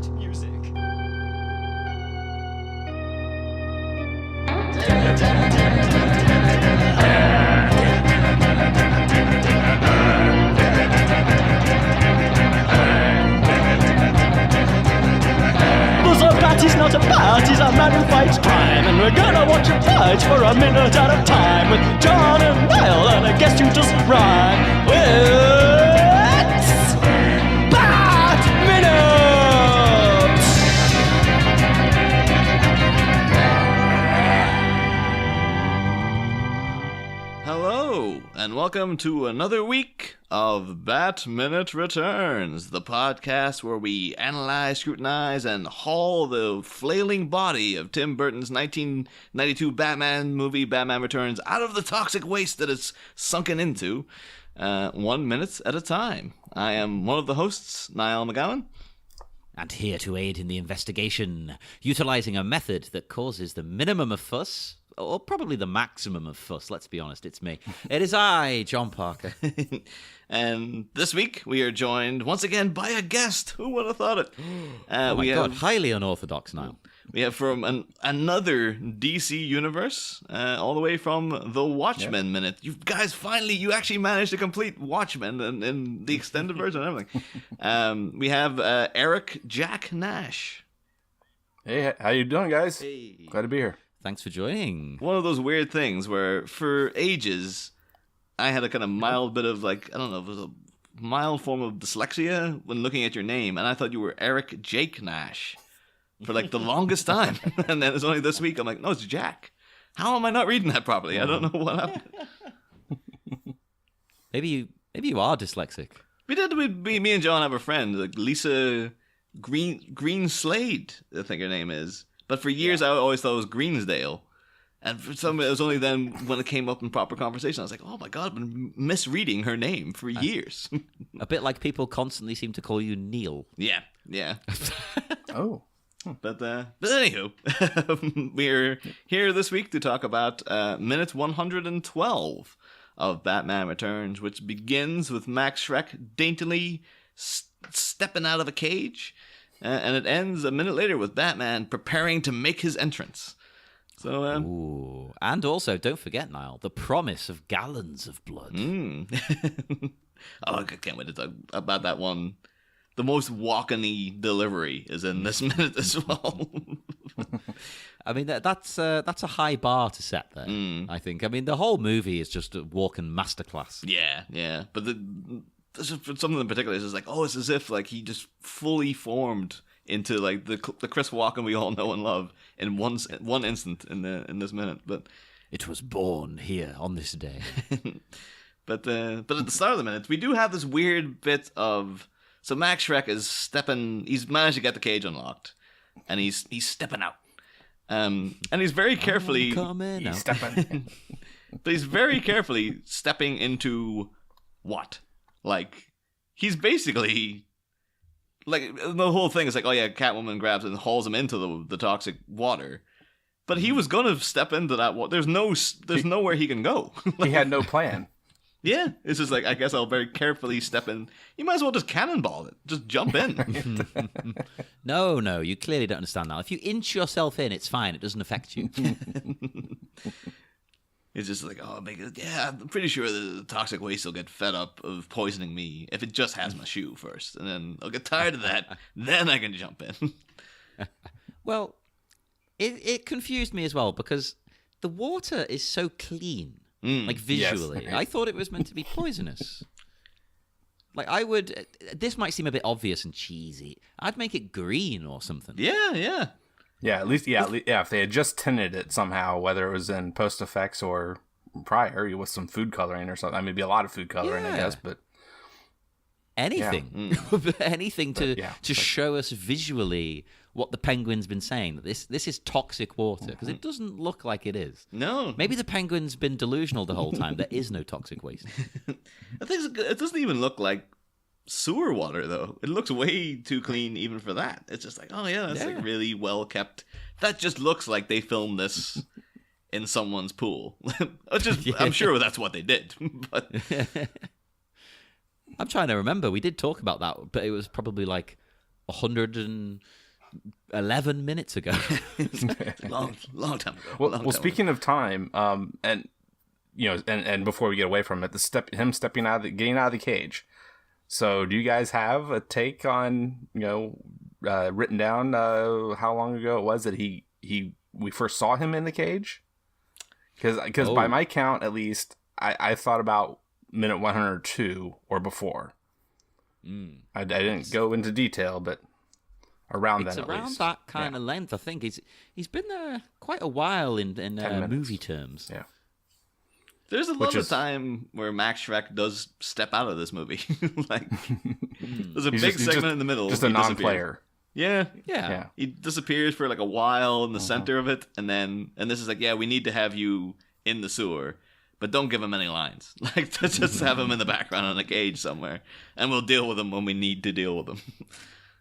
Bat music. He's not a bat, he's a man who fights crime. And we're gonna watch him fight for a minute at a time. With John and Niall and a guest who just rhyme. It's Bat Minute! Hello, and welcome to another week of Bat Minute Returns, the podcast where we analyze, scrutinize, and haul the flailing body of Tim Burton's 1992 Batman movie, Batman Returns, out of the toxic waste that it's sunken into, 1 minute at a time. I am one of the hosts, Niall McGowan. And here to aid in the investigation, utilizing a method that causes the minimum of fuss, or probably the maximum of fuss, let's be honest, it's me. It is I, John Parker. And this week, we are joined once again by a guest. Who would have thought it? Oh my God, highly unorthodox now. We have from another DC universe, all the way from the Watchmen minute. You guys you actually managed to complete Watchmen in the extended version and everything. We have Eric Jack Nash. Hey, how you doing, guys? Hey. Glad to be here. Thanks for joining. One of those weird things where for ages I had a kind of mild bit of it was a mild form of dyslexia when looking at your name, and I thought you were Eric Jake Nash for the longest time. And then it's only this week I'm like, no, it's Jack. How am I not reading that properly? I don't know what happened. Maybe you are dyslexic. Me and John have a friend, Lisa Green Slade, I think her name is. But for years, I always thought it was Greensdale. And for some, it was only then when it came up in proper conversation, I was like, oh my God, I've been misreading her name for years. A bit like people constantly seem to call you Neil. Yeah. Oh. But anywho, we're here this week to talk about minute 112 of Batman Returns, which begins with Max Schreck daintily stepping out of a cage. And it ends a minute later with Batman preparing to make his entrance. So, Ooh. And also, don't forget, Niall, the promise of gallons of blood. Oh, I can't wait to talk about that one. The most walk-y delivery is in this minute as well. I mean, that's a high bar to set there, I think. I mean, the whole movie is just a walking masterclass. Yeah. But something in particular is like, it's as if he just fully formed into the Chris Walken we all know and love in one instant in this minute. But it was born here on this day. but at the start of the minute, we do have this weird bit of Max Schreck is stepping. He's managed to get the cage unlocked, and he's stepping out. And he's very carefully stepping. But he's very carefully stepping into what? He's basically the whole thing is Catwoman grabs and hauls him into the toxic water, but he was gonna step into that water. There's nowhere he can go. He had no plan. Yeah, it's just I guess I'll very carefully step in. You might as well just cannonball it, just jump in. No, you clearly don't understand that. If you inch yourself in, it's fine. It doesn't affect you. It's just I'm pretty sure the toxic waste will get fed up of poisoning me if it just has my shoe first. And then I'll get tired of that. Then I can jump in. Well, it confused me as well because the water is so clean, visually. Yes. I thought it was meant to be poisonous. This might seem a bit obvious and cheesy. I'd make it green or something. Yeah. Yeah, at least, if they had just tinted it somehow, whether it was in post effects or prior, with some food coloring or something. I mean, maybe a lot of food coloring, I guess, but anything, anything to show us visually what the Penguin's been saying, that this is toxic water, because it doesn't look like it is. No. Maybe the Penguin's been delusional the whole time. There is no toxic waste. I think it doesn't even look like sewer water, though. It looks way too clean even for that. It's just that's really well kept. That just looks like they filmed this in someone's pool. I'm sure that's what they did. But I'm trying to remember. We did talk about that, but it was probably 111 minutes ago. long time ago. Well, speaking of time, and and before we get away from it, getting out of the cage. So, do you guys have a take on written down how long ago it was that we first saw him in the cage? Because by my count, at least, I thought about minute 102 or before. I didn't go into detail, but around then, it's at around least. that kind of length. I think he's been there quite a while in movie terms. Yeah. There's a lot of time where Max Shrek does step out of this movie. There's a big segment in the middle. Just a non-player. Yeah. Yeah. He disappears for like a while in the center of it, and this is like, we need to have you in the sewer, but don't give him any lines. Like, just have him in the background in a cage somewhere, and we'll deal with him when we need to deal with him.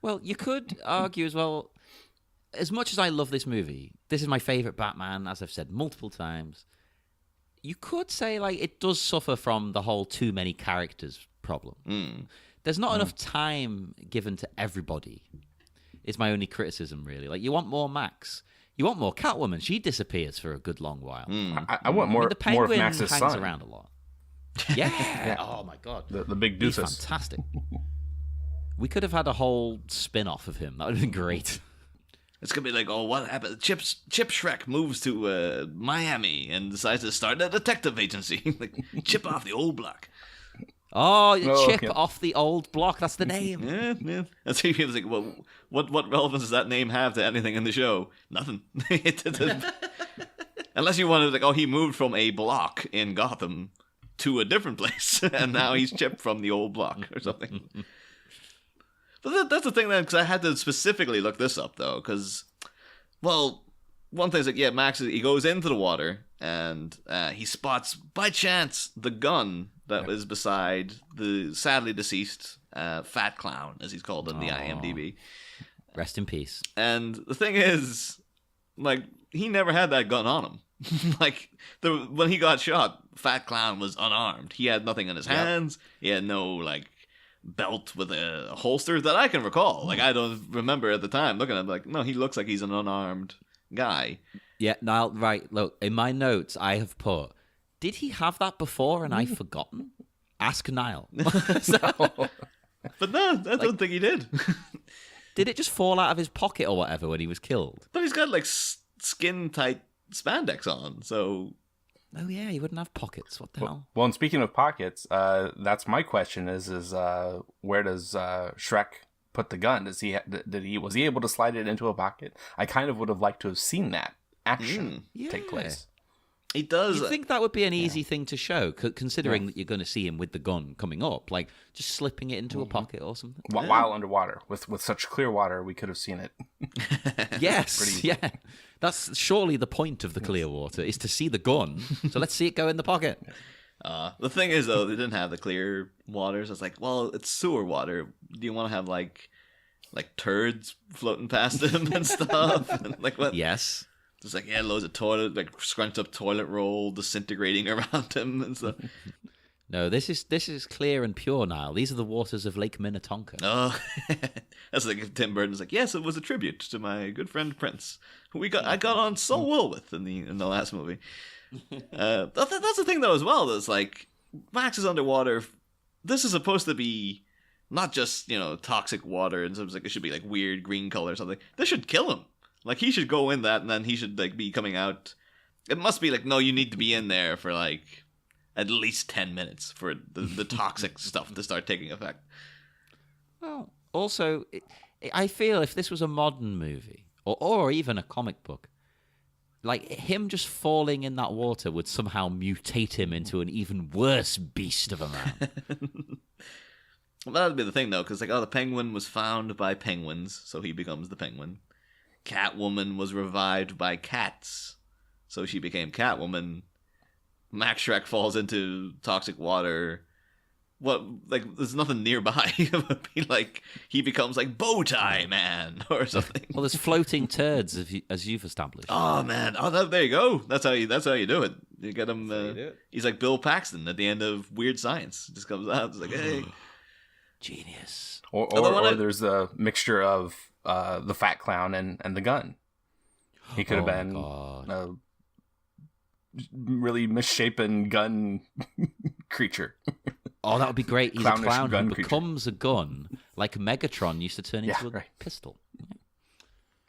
Well, you could argue as well, as much as I love this movie, this is my favorite Batman, as I've said multiple times. You could say, like, it does suffer from the whole too many characters problem. There's not enough time given to everybody. Is my only criticism, really. Like, you want more Max. You want more Catwoman. She disappears for a good long while. I want more. The Penguin more of Max's hangs son. around a lot. Yeah. Oh my god. The big He's doofus. fantastic. We could have had a whole spin-off of him. That would have been great. It's gonna be like, what happened? Chip Shrek moves to Miami and decides to start a detective agency. Like, chip off the old block. Oh, Chip off the old block. That's the name. Yeah. And so he was like, well, what relevance does that name have to anything in the show? Nothing. Unless you wanted, like, he moved from a block in Gotham to a different place, and now he's Chip from the old block or something. But that's the thing, then, because I had to specifically look this up, though, because, well, one thing's like, Max, he goes into the water, and he spots, by chance, the gun that was beside the sadly deceased Fat Clown, as he's called in the IMDb. Rest in peace. And the thing is, like, he never had that gun on him. Like, when he got shot, Fat Clown was unarmed. He had nothing in his hands. He had no, like, belt with a holster that I can recall. Like, I don't remember at the time looking at him, like, no, he looks like he's an unarmed guy. Yeah, Niall, right, look, in my notes I have put, did he have that before and I've forgotten? Ask Niall. But no, I don't think he did. Did it just fall out of his pocket or whatever when he was killed? But he's got, like, skin-tight spandex on, so... Oh yeah, he wouldn't have pockets. What the hell? Well, and speaking of pockets, that's my question: is where does Shrek put the gun? Was he able to slide it into a pocket? I kind of would have liked to have seen that action take place. He does. You think that would be an easy thing to show, considering that you're going to see him with the gun coming up, like just slipping it into a pocket or something? While underwater, with such clear water, we could have seen it. Yes, yeah. That's surely the point of the clear water, is to see the gun. So let's see it go in the pocket. The thing is, though, they didn't have the clear waters. It's like, well, it's sewer water. Do you want to have like turds floating past him and stuff? And like what? Yes. There's like loads of toilet, like scrunched up toilet roll disintegrating around him and stuff. No, this is clear and pure, Niall. These are the waters of Lake Minnetonka. Oh, that's like if Tim Burton's like, yes, it was a tribute to my good friend Prince, who I got on so well with in the last movie. That's the thing though as well. That's like Max is underwater. This is supposed to be not just toxic water, and so it's like it should be like weird green color or something. This should kill him. Like he should go in that, and then he should like be coming out. It must be like, no, you need to be in there for like at least 10 minutes for the toxic stuff to start taking effect. Well, also, I feel if this was a modern movie or even a comic book, like him just falling in that water would somehow mutate him into an even worse beast of a man. Well, that would be the thing though, because the Penguin was found by penguins, so he becomes the Penguin. Catwoman was revived by cats, so she became Catwoman. Max Shrek falls into toxic water. There's nothing nearby. It would be like he becomes like Bowtie Man or something. Well, there's floating turds, as you've established. Oh man! There you go. That's how you do it. You get him. He's like Bill Paxton at the end of Weird Science. Just comes out. It's like, hey. Genius. Or there's a mixture of the fat clown and the gun. He could have been a really misshapen gun creature. Oh, that would be great. He's a Clownish clown gun who creature. becomes a gun, like Megatron used to turn into a pistol.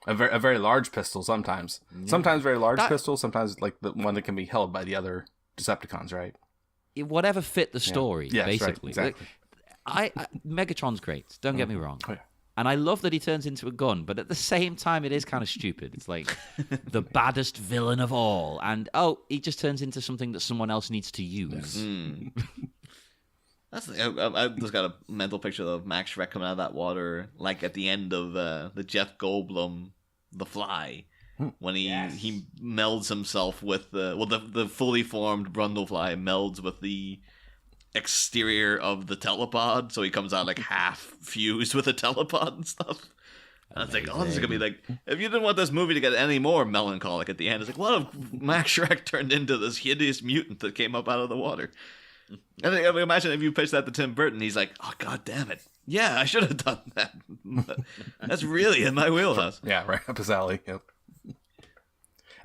A very large pistol sometimes. Sometimes very large pistol, sometimes like the one that can be held by the other Decepticons, right? Whatever fit the story, Yes, basically. right, exactly. Megatron's great, don't get me wrong. Oh, yeah. And I love that he turns into a gun, but at the same time, it is kind of stupid. It's like the baddest villain of all. And, he just turns into something that someone else needs to use. I just got a mental picture of Max Schreck coming out of that water, like at the end of the Jeff Goldblum, The Fly, when he melds himself with the fully formed Brundlefly melds with the exterior of the telepod, so he comes out like half fused with the telepod and stuff. And it's like, this is gonna be like, if you didn't want this movie to get any more melancholic at the end, it's like, what if Max Schreck turned into this hideous mutant that came up out of the water? And I mean, imagine if you pitched that to Tim Burton, he's like, oh god damn it, yeah, I should have done that. That's really in my wheelhouse. Yeah, right up his alley. Yep.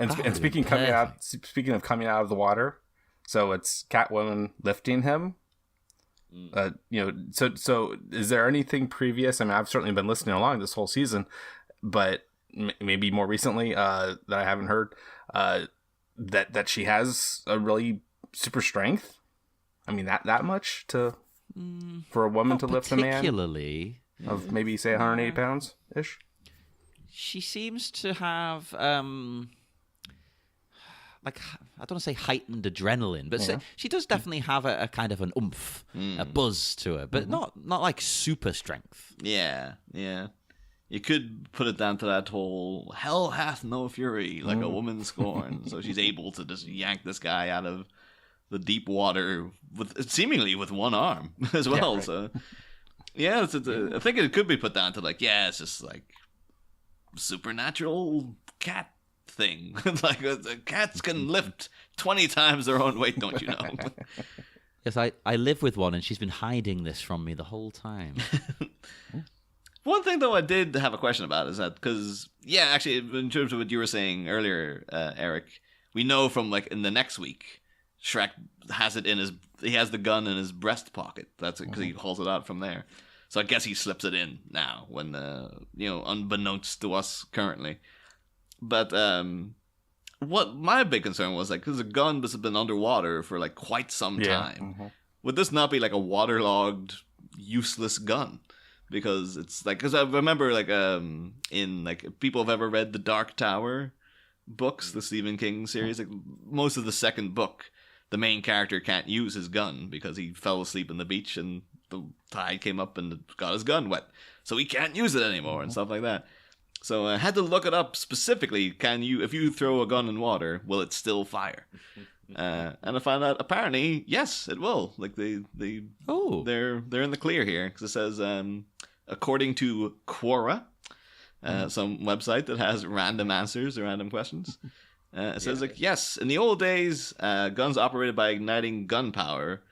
And speaking of coming out of the water, so it's Catwoman lifting him. So is there anything previous? I mean, I've certainly been listening along this whole season, but maybe more recently that I haven't heard that she has a really super strength. I mean, that much for a woman to lift a man, particularly of maybe say 180 pounds ish. She seems to have like, I don't want to say heightened adrenaline, but she does definitely have a kind of an oomph, a buzz to her, but not like super strength. Yeah. You could put it down to that whole hell hath no fury, like a woman scorned. So she's able to just yank this guy out of the deep water seemingly with one arm as well. Yeah, right. So I think it could be put down to like, it's just like supernatural cat thing. Like cats can lift 20 times their own weight, don't you know? Yes, I live with one, and she's been hiding this from me the whole time. One thing, though, I did have a question about is that, because, actually, in terms of what you were saying earlier, Eric, we know from, like, in the next week, Shrek has it he has the gun in his breast pocket. That's it, because he hauls it out from there. So I guess he slips it in now, when, unbeknownst to us currently. But, what my big concern was, like, because the gun has been underwater for, like, quite some time. Would this not be, like, a waterlogged, useless gun? Because it's like, because I remember like in like, if people have ever read the Dark Tower books, the Stephen King series, like most of the second book, the main character can't use his gun because he fell asleep on the beach and the tide came up and got his gun wet, so he can't use it anymore and stuff like that. So I had to look it up specifically. If you throw a gun in water, will it still fire? And I found out apparently yes, it will. Like they're in the clear here, because it says according to Quora, some website that has random answers or random questions. It says like, yes, in the old days, guns operated by igniting gunpowder.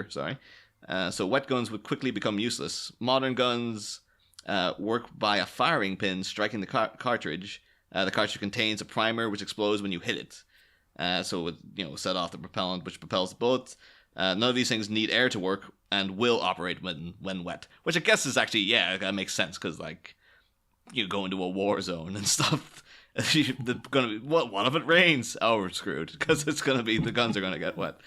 So wet guns would quickly become useless. Modern guns work by a firing pin striking the cartridge. The cartridge contains a primer which explodes when you hit it. So it would, set off the propellant which propels the bullets. None of these things need air to work and will operate when wet. Which I guess is actually, that makes sense, because, like, you go into a war zone and stuff. What if it rains? Oh, we're screwed, because it's going to be, the guns are going to get wet.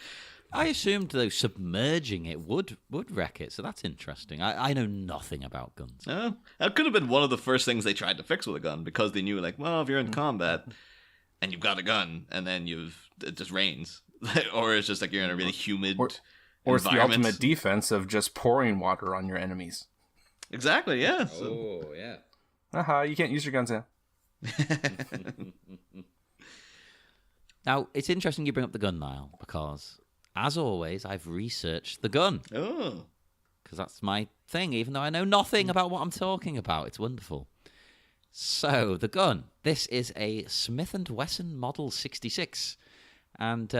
I assumed, though, submerging it would wreck it, so that's interesting. I know nothing about guns. That could have been one of the first things they tried to fix with a gun, because they knew, like, well, if you're in combat and you've got a gun, and then it just rains, or it's just like you're in a really humid or it's the ultimate defense of just pouring water on your enemies. Exactly, yeah. You can't use your guns now. Now, it's interesting you bring up the gun, Niall, because, as always, I've researched the gun. Oh. Because that's my thing, even though I know nothing about what I'm talking about. It's wonderful. So, the gun. This is a Smith & Wesson Model 66. And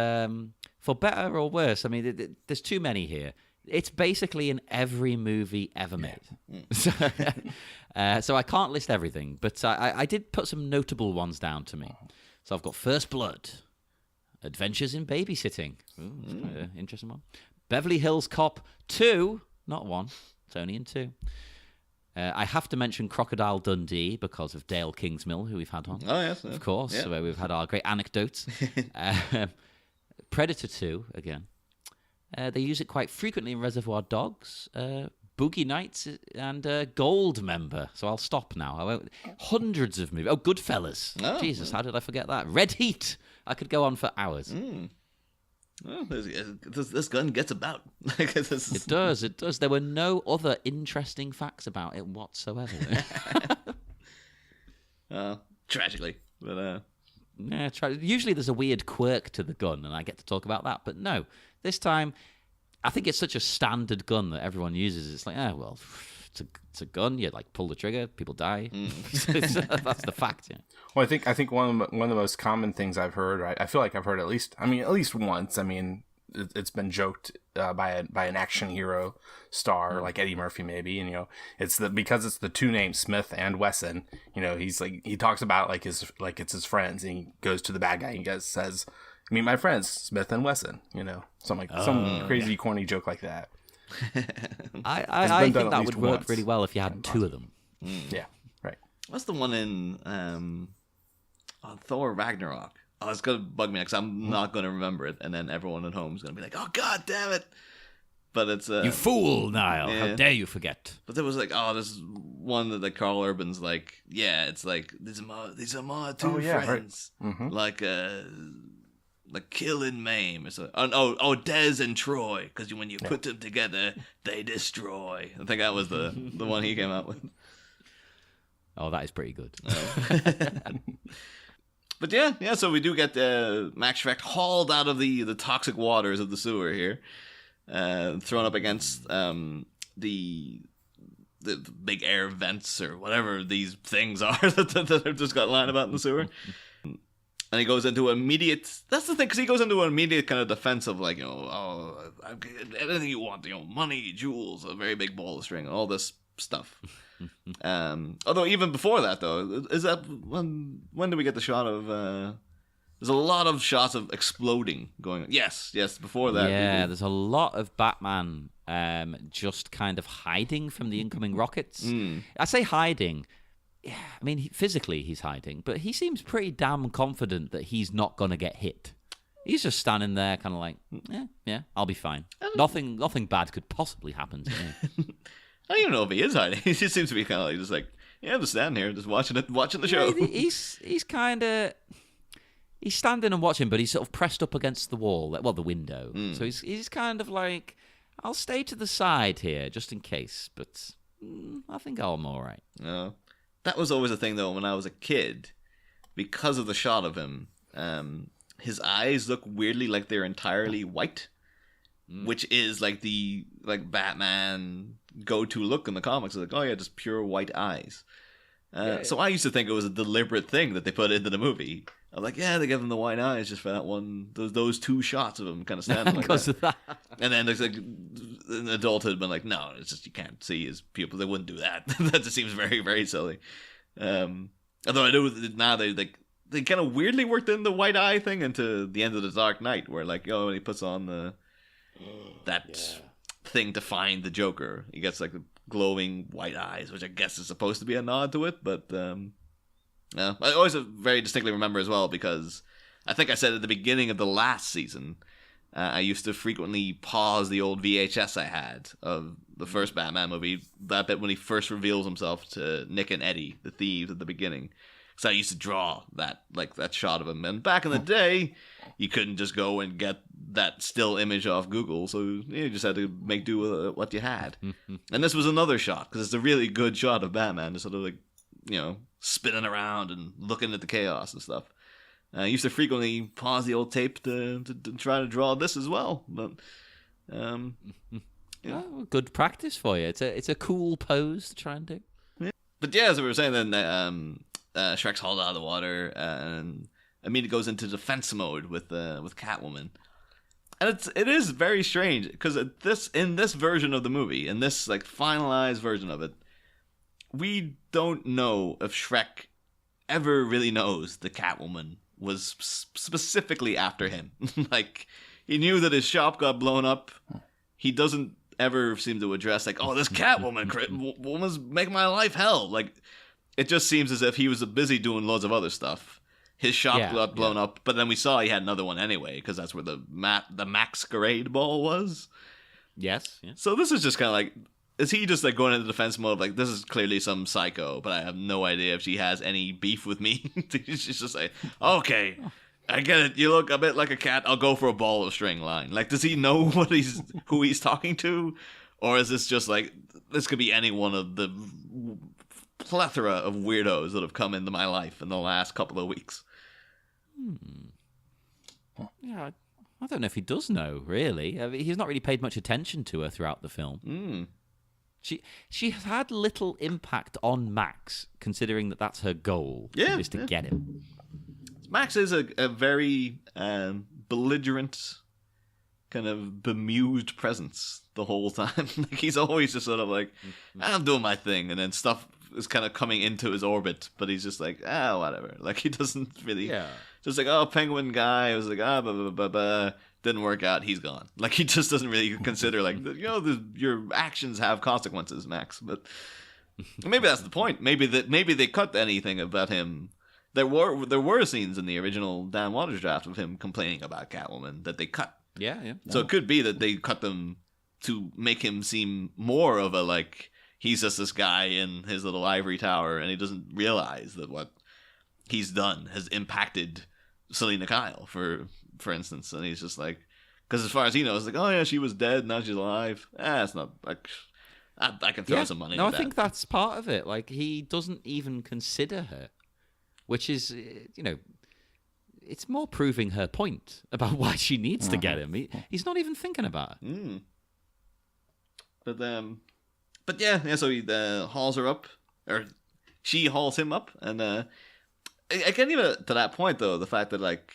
for better or worse, I mean, there's too many here. It's basically in every movie ever made. So I can't list everything, but I did put some notable ones down to me. So I've got First Blood, Adventures in Babysitting. Ooh, that's quite an interesting one. Beverly Hills Cop 2, not 1. It's only in 2. I have to mention Crocodile Dundee because of Dale Kingsmill, who we've had on. Oh, yes. Of course, where we've had our great anecdotes. Predator 2, again. They use it quite frequently in Reservoir Dogs, Boogie Nights, and Goldmember. So I'll stop now. Hundreds of movies. Oh, Goodfellas. Oh, Jesus, how did I forget that? Red Heat. I could go on for hours. Well, this gun gets about. It does. There were no other interesting facts about it whatsoever. Tragically. But, yeah, usually there's a weird quirk to the gun, and I get to talk about that. But no, this time, I think it's such a standard gun that everyone uses. It's like, well, it's a gun. You like pull the trigger, people die. That's the fact. Yeah. Well, I think one of the most common things I've heard. I feel like I've heard at least once. I mean, it's been joked by an action hero star like Eddie Murphy, maybe. And it's because it's the two names Smith and Wesson. He's like he talks about it's his friends, and he goes to the bad guy and he says, "Meet my friends, Smith and Wesson." Some crazy corny joke like that. I think that would work really well if you had two of them. Yeah, right. What's the one in Thor Ragnarok? Oh, it's going to bug me because I'm not going to remember it, and then everyone at home is going to be like, "Oh, God damn it!" But it's you fool, Niall! Yeah. How dare you forget? But there was this one that Carl Urban's like, yeah, it's like these are my two friends, right. Like Kill and Maim. It's Des and Troy, because when you put them together, they destroy. I think that was the one he came out with. Oh, that is pretty good. But yeah. So we do get Max Schreck hauled out of the toxic waters of the sewer here, thrown up against the big air vents or whatever these things are that have just got lying about in the sewer. And he goes into immediate. That's the thing, because he goes into an immediate kind of defense of like, anything you want, money, jewels, a very big ball of string, all this stuff. Although even before that, though, is that when do we get the shot of? There's a lot of shots of exploding going on. Yes, before that. Yeah, there's a lot of Batman just kind of hiding from the incoming rockets. I say hiding. Yeah, I mean, physically he's hiding, but he seems pretty damn confident that he's not going to get hit. He's just standing there kind of like, yeah, I'll be fine. Nothing bad could possibly happen to me. I don't even know if he is hiding. He just seems to be kind of like, just like, yeah, I'm just standing here, just watching the show. Yeah, he's kind of... He's standing and watching, but he's sort of pressed up against the wall, the window. So he's kind of like, I'll stay to the side here, just in case, but I think I'm all right. No. That was always a thing, though, when I was a kid. Because of the shot of him, his eyes look weirdly like they're entirely white, which is like the Batman go-to look in the comics. Like, oh yeah, just pure white eyes. So I used to think it was a deliberate thing that they put into the movie. I'm like, yeah, they give him the white eyes just for that one, those two shots of him kind of standing like because that. Of that. And then there's like an adulthood been like, no, it's just you can't see his pupils. They wouldn't do that. That just seems very, very silly. Although I know now they kind of weirdly worked in the white eye thing into the end of the Dark Knight, where like, when he puts on that thing to find the Joker, he gets like the glowing white eyes, which I guess is supposed to be a nod to it, but I always very distinctly remember as well, because I think I said at the beginning of the last season, I used to frequently pause the old VHS I had of the first Batman movie, that bit when he first reveals himself to Nick and Eddie, the thieves, at the beginning. So I used to draw that shot of him. And back in the day, you couldn't just go and get that still image off Google, so you just had to make do with what you had. And this was another shot, because it's a really good shot of Batman, just sort of like, spinning around and looking at the chaos and stuff. I used to frequently pause the old tape to try to draw this as well, but good practice for you. It's a cool pose to try and do. Yeah. But yeah, as we were saying, then Shrek's hauled out of the water, and immediately goes into defense mode with Catwoman. And it is very strange because in this version of the movie, in this like finalized version of it, we don't know if Shrek ever really knows the Catwoman was specifically after him. Like, he knew that his shop got blown up. He doesn't ever seem to address, like, oh, this Catwoman woman's making my life hell. Like, it just seems as if he was busy doing loads of other stuff. His shop got blown up, but then we saw he had another one anyway, because that's where the masquerade ball was. Yes. Yeah. So this is just kind of like, is he just like going into defense mode? Like, this is clearly some psycho, but I have no idea if she has any beef with me. She's just like, okay, I get it. You look a bit like a cat. I'll go for a ball of string line. Like, does he know who he's talking to? Or is this just like, this could be any one of the plethora of weirdos that have come into my life in the last couple of weeks? Yeah, I don't know if he does know, really. I mean, he's not really paid much attention to her throughout the film. She has had little impact on Max, considering that that's her goal, is to get him. Max is a very belligerent, kind of bemused presence the whole time. Like, he's always just sort of like, I'm doing my thing, and then stuff is kind of coming into his orbit, but he's just like, whatever. Like, he doesn't really... Just like, oh, penguin guy. I was like, blah, blah, blah, blah. Didn't work out. He's gone. Like, he just doesn't really consider, like, your actions have consequences, Max. But maybe that's the point. Maybe they cut anything about him. There were scenes in the original Dan Waters draft of him complaining about Catwoman that they cut. Yeah. So it could be that they cut them to make him seem more of a, like, he's just this guy in his little ivory tower, and he doesn't realize that what he's done has impacted Selena Kyle, for instance. And he's just like, because as far as he knows, like, oh yeah, she was dead, now she's alive. It's not like, I can throw some money at that. I think that's part of it. Like, he doesn't even consider her, which is, it's more proving her point about why she needs to get him. He's not even thinking about her. But yeah, so he hauls her up, or she hauls him up, and I can't even, to that point though, the fact that, like,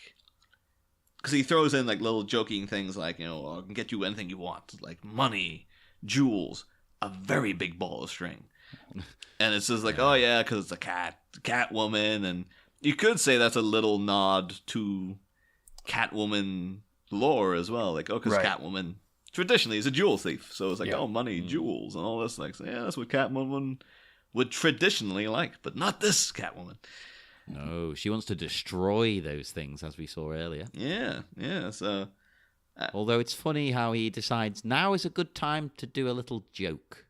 because he throws in like little joking things like, I can get you anything you want, like money, jewels, a very big ball of string. And it's just like, oh yeah, because it's a Catwoman, and you could say that's a little nod to Catwoman lore as well, like, oh, because Catwoman traditionally is a jewel thief, so it's like, oh, money, jewels, and all this, like, so yeah, that's what Catwoman would traditionally like, but not this Catwoman. No, she wants to destroy those things, as we saw earlier. Yeah, so... Although it's funny how he decides now is a good time to do a little joke.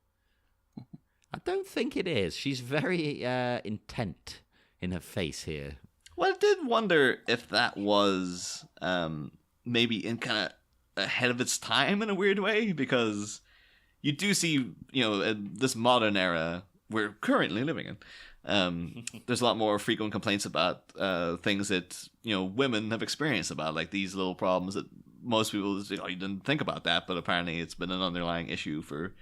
I don't think it is. She's very intent in her face here. Well, I did wonder if that was maybe in kind of ahead of its time in a weird way, because you do see, this modern era we're currently living in, there's a lot more frequent complaints about things that women have experienced, about like these little problems that most people you didn't think about that, but apparently it's been an underlying issue for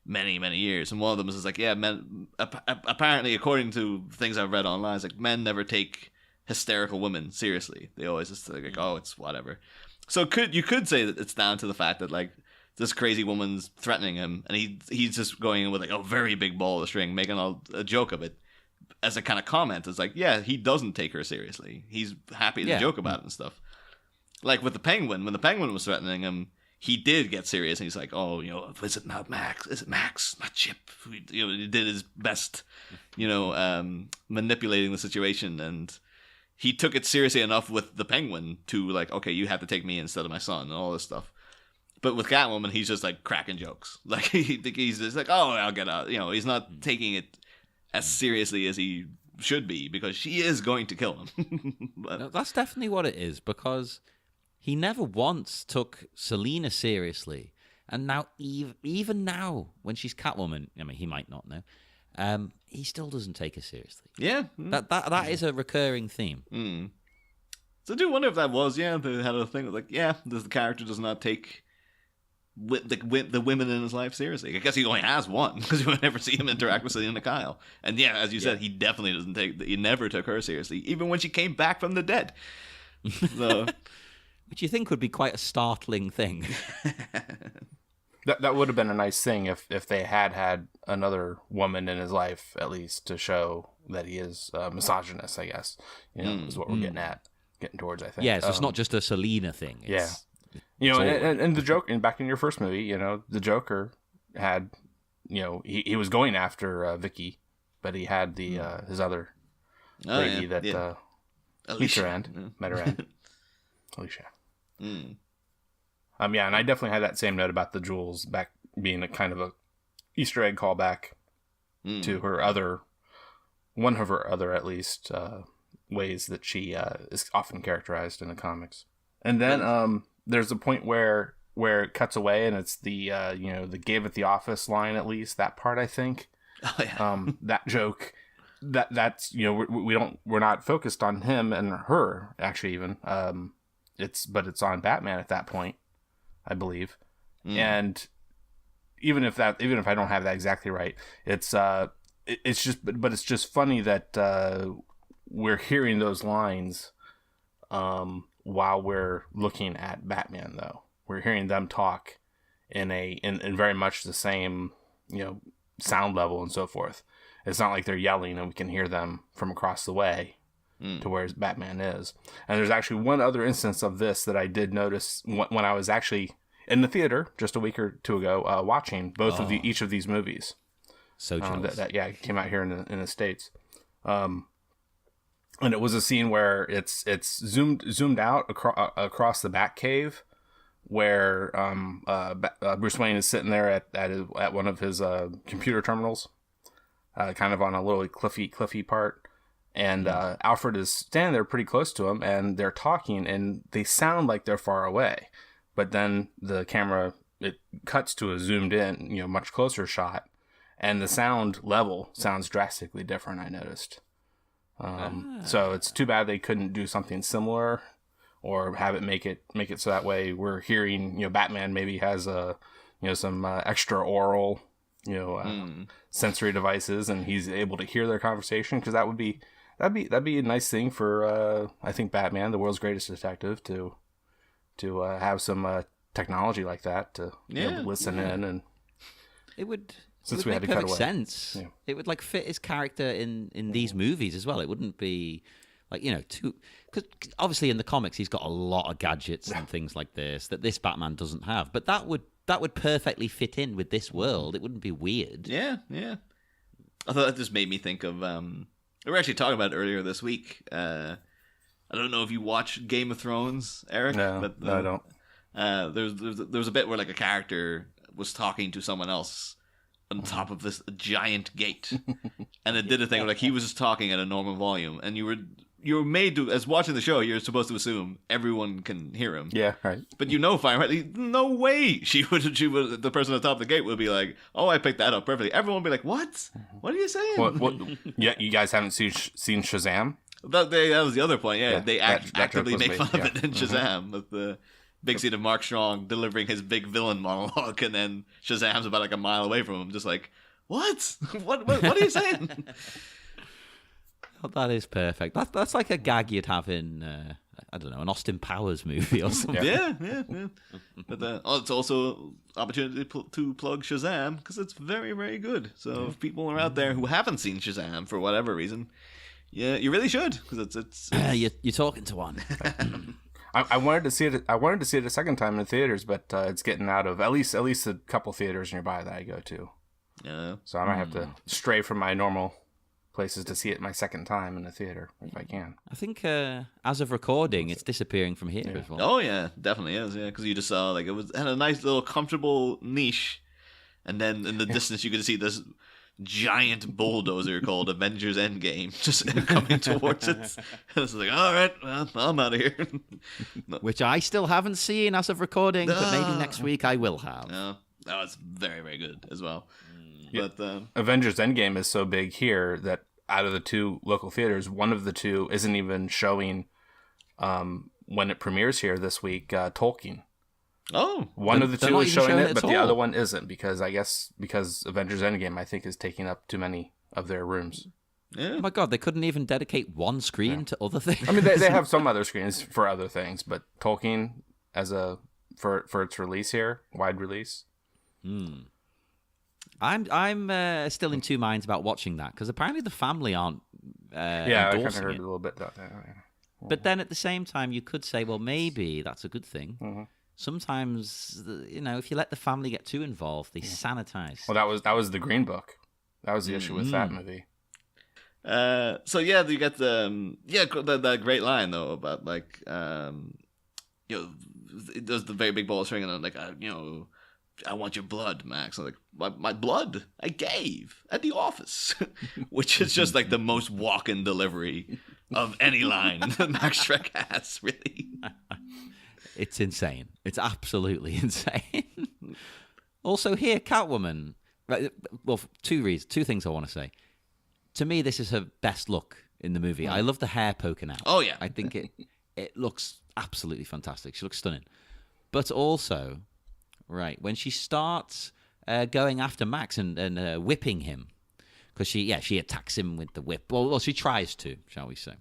many years. And one of them is like, men apparently, according to things I've read online, it's like men never take hysterical women seriously. They always just like, oh, it's whatever. So you could say that it's down to the fact that, like, this crazy woman's threatening him, and he's just going in with like a very big ball of string, making a joke of it as a kind of comment. It's like, yeah, he doesn't take her seriously. He's happy to joke about it and stuff. Like with the Penguin, when the Penguin was threatening him, he did get serious, and he's like, oh, is it not Max? Is it Max, not Chip? He did his best, manipulating the situation, and he took it seriously enough with the Penguin to, like, okay, you have to take me instead of my son, and all this stuff. But with Catwoman, he's just like cracking jokes. Like, he's just like, oh, I'll get out. He's not taking it as seriously as he should be, because she is going to kill him. But no, that's definitely what it is, because he never once took Selena seriously. And now, even now, when she's Catwoman, I mean, he might not know, he still doesn't take her seriously. Yeah. That is a recurring theme. So I do wonder if that was, they had a thing like, the character does not take the women in his life seriously. I guess he only has one, because you would never see him interact with Selena Kyle. And as you said, he definitely doesn't he never took her seriously, even when she came back from the dead. So... Which you think would be quite a startling thing. That would have been a nice thing if they had another woman in his life, at least, to show that he is misogynist, I guess. Is what we're getting towards, I think. Yeah, so it's not just a Selena thing. It's, and the Joker, and back in your first movie, the Joker had, he was going after Vicky, but he had the his other lady that met her end. Alicia. Mm. And I definitely had that same note about the jewels back being a kind of a Easter egg callback to one of her other at least ways that she is often characterized in the comics. And then there's a point where it cuts away, and it's the the "gave at the office" line, at least that part, I think. Oh yeah. That joke. That's we're not focused on him and her actually even. It's on Batman at that point, I believe. And even if I don't have that exactly right, it's just funny that we're hearing those lines while we're looking at Batman, though. We're hearing them talk in very much the same, sound level and so forth. It's not like they're yelling and we can hear them from across the way to where Batman is. And there's actually one other instance of this that I did notice when I was actually in the theater just a week or two ago, watching each of these movies. So jealous. That came out here in the States. And it was a scene where it's zoomed out across the Batcave, where Bruce Wayne is sitting there at one of his computer terminals, kind of on a little cliffy part. And Alfred is standing there pretty close to him, and they're talking, and they sound like they're far away. But then the camera, it cuts to a zoomed in, much closer shot, and the sound level sounds drastically different, I noticed. So it's too bad they couldn't do something similar, or have it make it so that way we're hearing, Batman maybe has some extra aural, sensory devices, and he's able to hear their conversation, because that'd be a nice thing for I think Batman, the world's greatest detective, to have some technology like that to listen in, and it would. Since it we would had make to cut perfect away. sense. Yeah. It would fit his character in these movies as well. It wouldn't be because obviously in the comics he's got a lot of gadgets and things like this that this Batman doesn't have. But that would perfectly fit in with this world. It wouldn't be weird. Yeah. I thought that just made me think of we were actually talking about it earlier this week. I don't know if you watch Game of Thrones, Eric. No, I don't. There's a bit where a character was talking to someone else on top of this giant gate, and it did a thing where he was just talking at a normal volume, and you were made to, as watching the show, you're supposed to assume everyone can hear him. Yeah, right. But fine, right? No way she would. The person at the top of the gate would be like, "Oh, I picked that up perfectly." Everyone would be like, "What? What are you saying?" What? Yeah, you guys haven't seen Shazam? That was the other point. Yeah, they actively make fun of it in Mm-hmm. Shazam with the big scene of Mark Strong delivering his big villain monologue, and then Shazam's about a mile away from him, just like, "What? What are you saying?" Oh, that is perfect. That's like a gag you'd have in I don't know, an Austin Powers movie or something. Yeah. But it's also opportunity to plug Shazam, because it's very, very good. So if people are out there who haven't seen Shazam for whatever reason, yeah, you really should, because it's you're talking to one. I wanted to see it. I wanted to see it a second time in theaters, but it's getting out of at least a couple theaters nearby that I go to. Yeah. So I might have to stray from my normal places to see it my second time in the theater if I can. I think as of recording, it's disappearing from here as well. Oh yeah, definitely is. Yeah, because you just saw it had a nice little comfortable niche, and then in the distance you could see this giant bulldozer called Avengers Endgame just coming towards it. And it's all right, well, I'm out of here. No. Which I still haven't seen as of recording, but maybe next week I will have. No, it's very, very good as well. Yeah. But Avengers Endgame is so big here that out of the two local theaters, one of the two isn't even showing when it premieres here this week, Tolkien. Oh, one of the two is showing it, but the all. other one isn't, because Avengers Endgame, I think, is taking up too many of their rooms. Yeah. Oh my god, they couldn't even dedicate one screen to other things. I mean, they have some other screens for other things, but Tolkien for its release here, wide release. I'm still in two minds about watching that because apparently the family aren't I kind of endorsing heard it. a little bit about that. But then at the same time, you could say, well, maybe that's a good thing. Mm-hmm. Sometimes, if you let the family get too involved, they sanitize. Well, that was the Green Book. That was the issue with that movie. So yeah, you get that great line though about like it does the very big ball string and like I want your blood, Max. I'm like my blood I gave at the office, which is just like the most walk-in delivery of any line that Max Schreck has, really. It's insane. It's absolutely insane. Also here, Catwoman. Well, two things I want to say. To me, this is her best look in the movie. I love the hair poking out. Oh, yeah. I think it looks absolutely fantastic. She looks stunning. But also, right, when she starts going after Max and whipping him, because she attacks him with the whip. Well, she tries to, shall we say.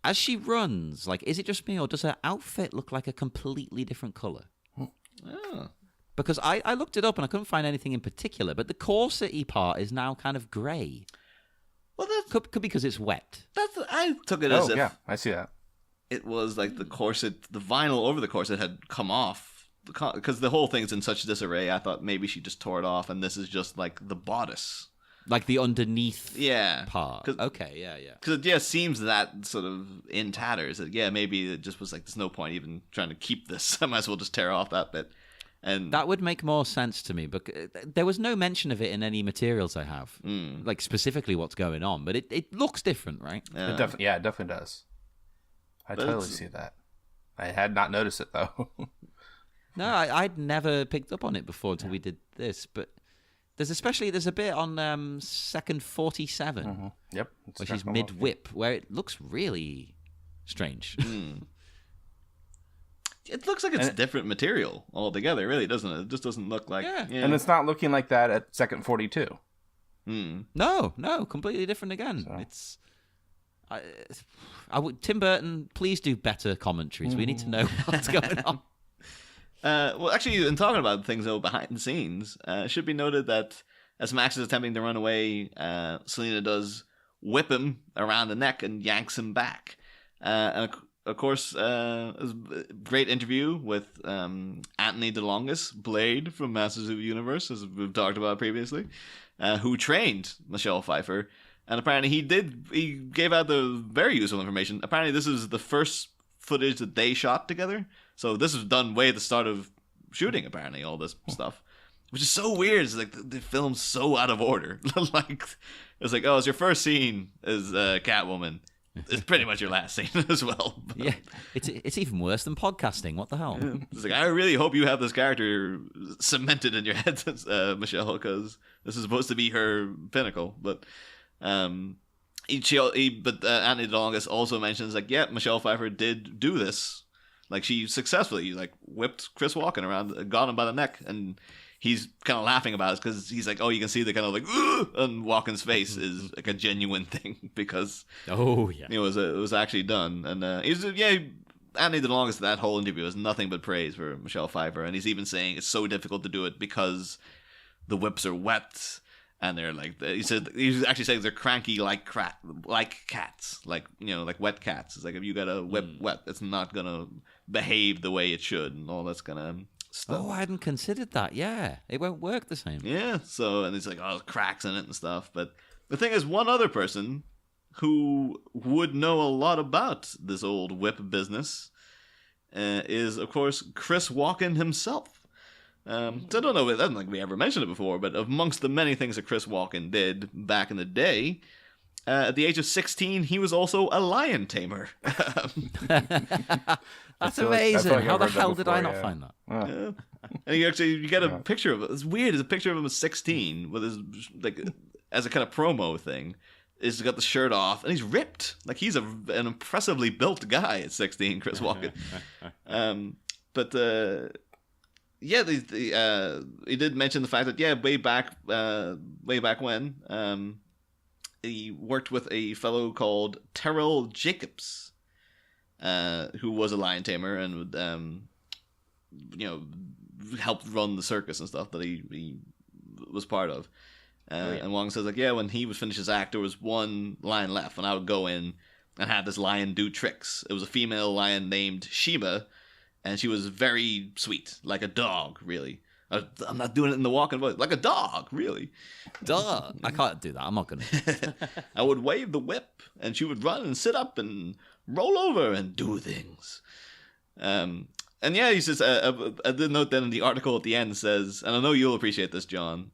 As she runs, like, is it just me, or does her outfit look like a completely different color? Oh. Because I looked it up and I couldn't find anything in particular, but the corset-y part is now kind of grey. Well, that's Could be because it's wet. I took it as Oh if yeah, I see that. it was like the corset, the vinyl over the corset had come off because the whole thing's in such disarray. I thought maybe she just tore it off, and this is just like the bodice. Like the underneath part. 'Cause- Okay, yeah. Because it seems that sort of in tatters. Maybe it just was like there's no point even trying to keep this. I might as well just tear off that bit. And That would make more sense to me, but there was no mention of it in any materials I have, like specifically what's going on. But it looks different, right? It definitely does. I totally see that. I had not noticed it though. No, I'd never picked up on it before until we did this. But there's a bit on second 47, Yep. where she's mid whip, where it looks really strange. it looks like it's different material altogether, really, doesn't it? It just doesn't look like. Yeah. And it's not looking like that at second 42. No, completely different again. So. It's. Tim Burton, please do better commentaries. We need to know what's going on. Well, actually, in talking about things though behind the scenes, it should be noted that as Max is attempting to run away, Selena does whip him around the neck and yanks him back. And of course, it was a great interview with Anthony DeLongis, Blade from Masters of the Universe, as we've talked about previously, who trained Michelle Pfeiffer. And apparently he gave out the very useful information. Apparently this is the first footage that they shot together. So this was done way at the start of shooting, apparently, all this stuff. Which is so weird. It's like the film's so out of order. Like, it's like, oh, it's your first scene as Catwoman. It's pretty much your last scene as well. But, Yeah, it's even worse than podcasting. What the hell? it's like, I really hope you have this character cemented in your head, Michelle, because this is supposed to be her pinnacle. But Anthony DeLongis also mentions, like, yeah, Michelle Pfeiffer did do this. Like, she successfully, like, whipped Chris Walken around, got him by the neck, and he's kind of laughing about it because he's like, oh, you can see the kind of like, on Walken's face is like a genuine thing because It was actually done. And Anthony DeLongis, that whole interview is nothing but praise for Michelle Pfeiffer, and he's even saying it's so difficult to do it because the whips are wet. And they're like, he's actually saying they're cranky like cats, like wet cats. It's like if you got a whip wet, it's not gonna behave the way it should, and all that's gonna stuff. Oh, I hadn't considered that. Yeah, it won't work the same. Yeah. So and it's like cracks in it and stuff. But the thing is, one other person who would know a lot about this old whip business is, of course, Chris Walken himself. So I don't know, I don't think we ever mentioned it before, but amongst the many things that Chris Walken did back in the day, at the age of 16, he was also a lion tamer. That's amazing. like How I've the heard that hell did I before, not yeah. find that? And you get a picture of it. It's weird. It's a picture of him at 16 with his, like, as a kind of promo thing. He's got the shirt off and he's ripped. Like, he's an impressively built guy at 16, Chris Walken. He did mention the fact that way back when he worked with a fellow called Terrell Jacobs, who was a lion tamer and would, helped run the circus and stuff that he was part of. And Wong says, like, yeah, when he was finished his act, there was one lion left, and I would go in and have this lion do tricks. It was a female lion named Sheba, and she was very sweet, like a dog, really. I'm not doing it in the walking voice, like a dog, really. Duh. I can't do that. I'm not going to. I would wave the whip, and she would run and sit up and roll over and do things. And yeah, he says, I did note then in the article at the end says, and I know you'll appreciate this, John,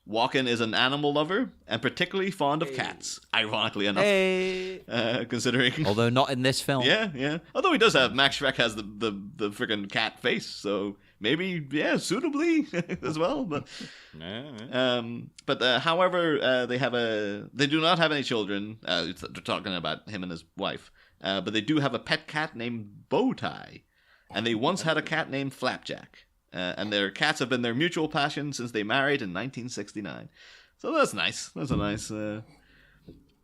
Walken is an animal lover and particularly fond of cats, ironically enough. Considering. Although not in this film. Yeah. Although he does have, Max Schreck has the freaking cat face, so maybe, suitably as well. But however, they do not have any children. They're talking about him and his wife. But they do have a pet cat named Bowtie. And they once had a cat named Flapjack. And their cats have been their mutual passion since they married in 1969. So that's nice. That's a nice...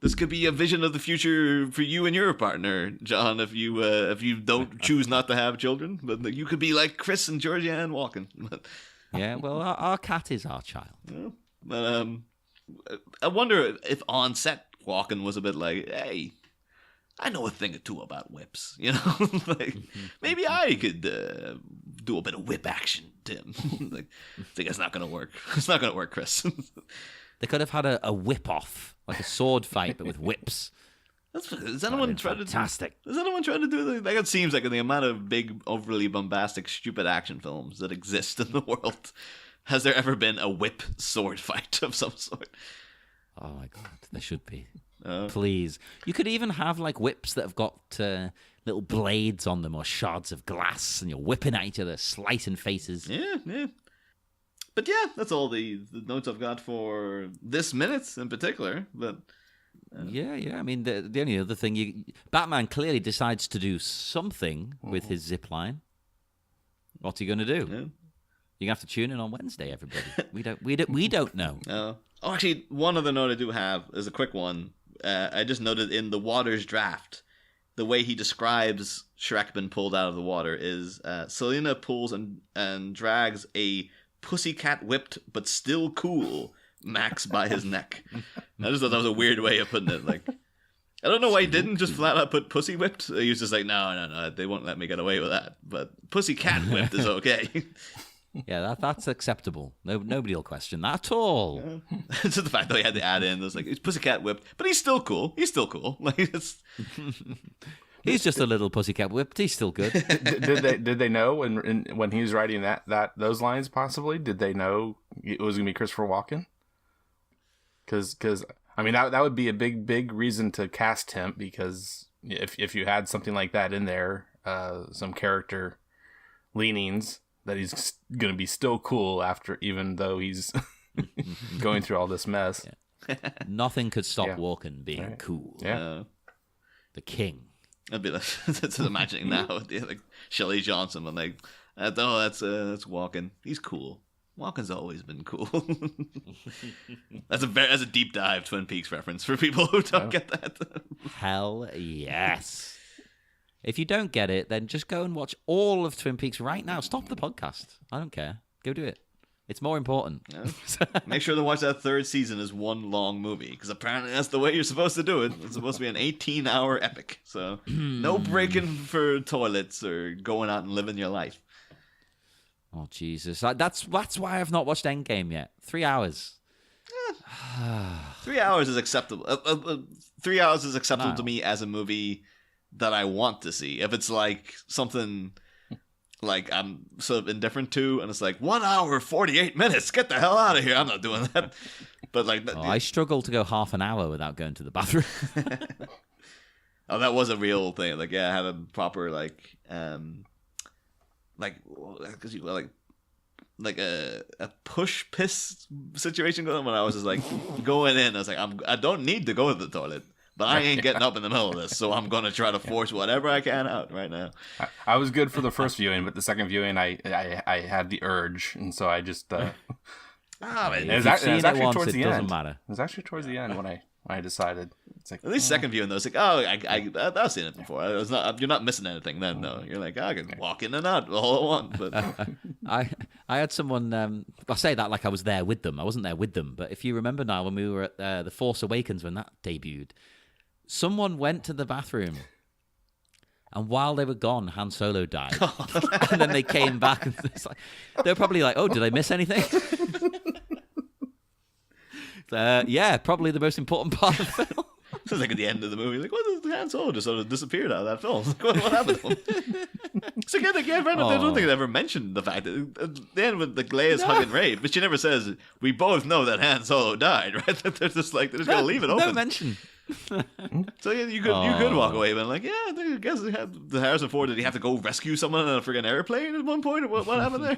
this could be a vision of the future for you and your partner, John, if you don't choose not to have children. But you could be like Chris and Georgianne Walken. Yeah, well, our cat is our child. Yeah. But I wonder if on set Walken was a bit like, hey... I know a thing or two about whips, like maybe I could do a bit of whip action, Tim. Like, I think it's not gonna work. It's not gonna work, Chris. They could have had a whip off, like a sword fight, but with whips. Has anyone tried to? Fantastic. Has anyone tried to do that? Like, it seems like the amount of big, overly bombastic, stupid action films that exist in the world. Has there ever been a whip sword fight of some sort? Oh my god, there should be. Please. You could even have like whips that have got little blades on them or shards of glass, and you're whipping at each other, slicing faces. Yeah. But yeah, that's all the notes I've got for this minute in particular. But yeah. I mean, the only other thing, Batman clearly decides to do something with his zip line. What's he going to do? Yeah. You're gonna have to tune in on Wednesday, everybody. We don't know. Oh, actually, one other note I do have is a quick one. I just noted in the Waters draft, the way he describes Shrek being pulled out of the water is Selena pulls and drags a pussycat whipped but still cool Max by his neck. I just thought that was a weird way of putting it. Like, I don't know why he didn't just flat out put pussy whipped. He was just like, no, they won't let me get away with that. But pussycat whipped is okay. Yeah, that's acceptable. Nobody will question that at all. Yeah. It's just the fact that he had to add in, it's like, it's pussycat whipped, but he's still cool. Like, it's... He's just a little pussycat whipped. He's still good. Did they know when he was writing those lines? Possibly, did they know it was going to be Christopher Walken? Because I mean that would be a big reason to cast him, because if you had something like that in there, some character leanings, that he's going to be still cool after, even though he's going through all this mess. Yeah. Nothing could stop Walken being cool. Yeah. The king. I'd be like, just imagining now, like Shelley Johnson, when like, that's Walken. He's cool. Walken's always been cool. That's a deep dive Twin Peaks reference for people who don't get that. Hell yes. If you don't get it, then just go and watch all of Twin Peaks right now. Stop the podcast. I don't care. Go do it. It's more important. Yeah. Make sure to watch that third season as one long movie, because apparently that's the way you're supposed to do it. It's supposed to be an 18-hour epic. So no breaking for toilets or going out and living your life. Oh, Jesus. That's why I've not watched Endgame yet. 3 hours. 3 hours is acceptable. 3 hours is acceptable to me as a movie that I want to see. If it's like something like I'm sort of indifferent to, and it's like 1 hour 48 minutes, get the hell out of here, I'm not doing that. But like, I struggle to go half an hour without going to the bathroom. Oh, that was a real thing. Like, yeah, I had a proper like a push piss situation going on, when I was just like going in. I was like, I don't need to go to the toilet, but I ain't getting up in the middle of this, so I'm going to try to force whatever I can out right now. I was good for the first viewing, but the second viewing, I had the urge, and so I just... it was actually towards the end. It was actually towards the end when I I decided. It's like, At least second viewing though, it's like, oh, I've seen it before. You're not missing anything then though. You're like, I can walk in and out all at once. But I had someone. I say that like I was there with them. I wasn't there with them, but if you remember now, when we were at the Force Awakens when that debuted, someone went to the bathroom, and while they were gone, Han Solo died, and then they came back, and it's like, they were probably like, "Oh, did I miss anything?" Yeah, probably the most important part of the film. it's like at the end of the movie, like, what is Han Solo just sort of disappeared out of that film? Like, what happened to him? So again, I don't think they ever mentioned the fact that at the end when the Leia's hugging Ray, but she never says we both know that Han Solo died, right? They're just gonna leave it open. No mention. So yeah, you could walk away and like, yeah, I guess the Harrison Ford, did he have to go rescue someone on a friggin' airplane at one point? What happened there?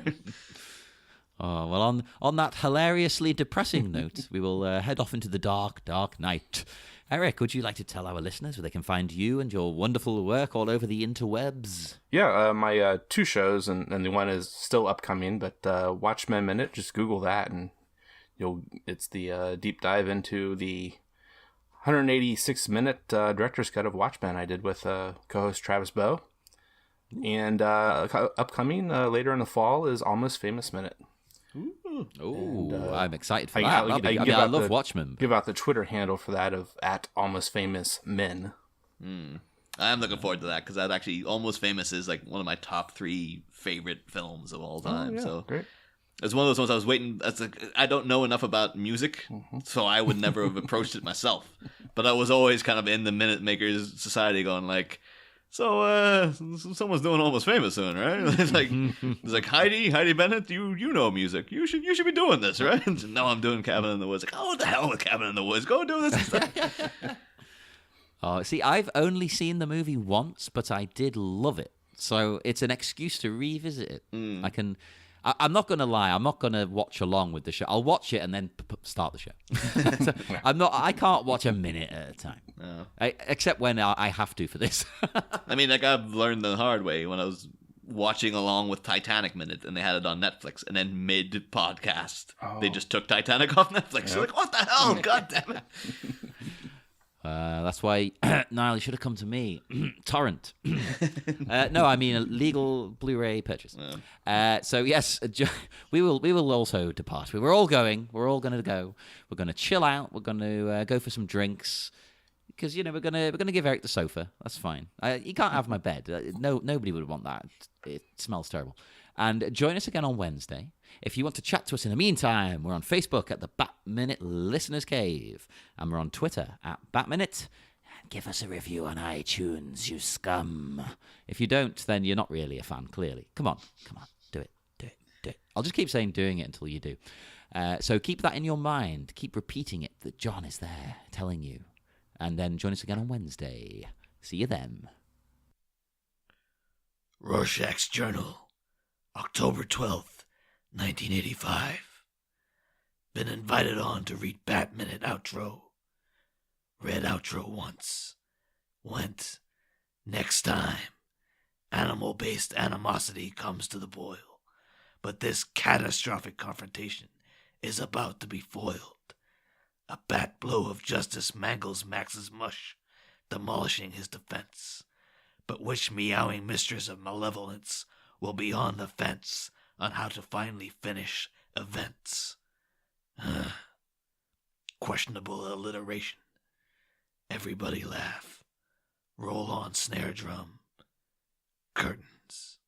Oh, well, on that hilariously depressing note, we will head off into the dark, dark night. Eric, would you like to tell our listeners where they can find you and your wonderful work all over the interwebs? Yeah, my 2 shows, and the one is still upcoming, but Watchmen Minute, just Google that, and it's the deep dive into the 186-minute director's cut of Watchmen I did with co-host Travis Bowe. And upcoming later in the fall is Almost Famous Minute. Oh, I'm excited for that. I love Watchmen. Give out the Twitter handle for that of @AlmostFamousMen. I am looking forward to that because that actually Almost Famous is like one of my top 3 favorite films of all time. So great. It's one of those ones I was waiting. I don't know enough about music, so I would never have approached it myself. But I was always kind of in the Minute Makers Society going like, so someone's doing Almost Famous soon, right? It's like Heidi Bennett, you know music. You should be doing this, right? No, I'm doing Cabin in the Woods. Like, oh, what the hell with Cabin in the Woods? Go do this. Oh, see, I've only seen the movie once, but I did love it. So it's an excuse to revisit it. I'm not going to lie. I'm not going to watch along with the show. I'll watch it and then start the show. So I can't watch a minute at a time. No. Except when I have to for this. I mean, like I've learned the hard way when I was watching along with Titanic Minute and they had it on Netflix, and then mid podcast they just took Titanic off Netflix. Yep. You're like, what the hell? God damn it. That's why Niall, you should have come to me. Torrent. No, I mean a legal Blu-ray purchase. Yeah. So yes, we will also depart. We're all going to go. We're going to chill out. We're going to go for some drinks because we're going to give Eric the sofa. That's fine. You can't have my bed. Nobody would want that. It smells terrible. And join us again on Wednesday. If you want to chat to us in the meantime, we're on Facebook at the Bat Minute Listeners Cave. And we're on Twitter at Bat Minute. And give us a review on iTunes, you scum. If you don't, then you're not really a fan, clearly. Come on. Do it. I'll just keep saying doing it until you do. So keep that in your mind. Keep repeating it that John is there telling you. And then join us again on Wednesday. See you then. Rorschach's Journal, October 12th, 1985. Been invited on to read Bat Minute outro. Read outro once. Went. Next time. Animal-based animosity comes to the boil. But this catastrophic confrontation is about to be foiled. A bat blow of justice mangles Max's mush, demolishing his defense. But which meowing mistress of malevolence will be on the fence on how to finally finish events? Questionable alliteration. Everybody laugh. Roll on snare drum. Curtains.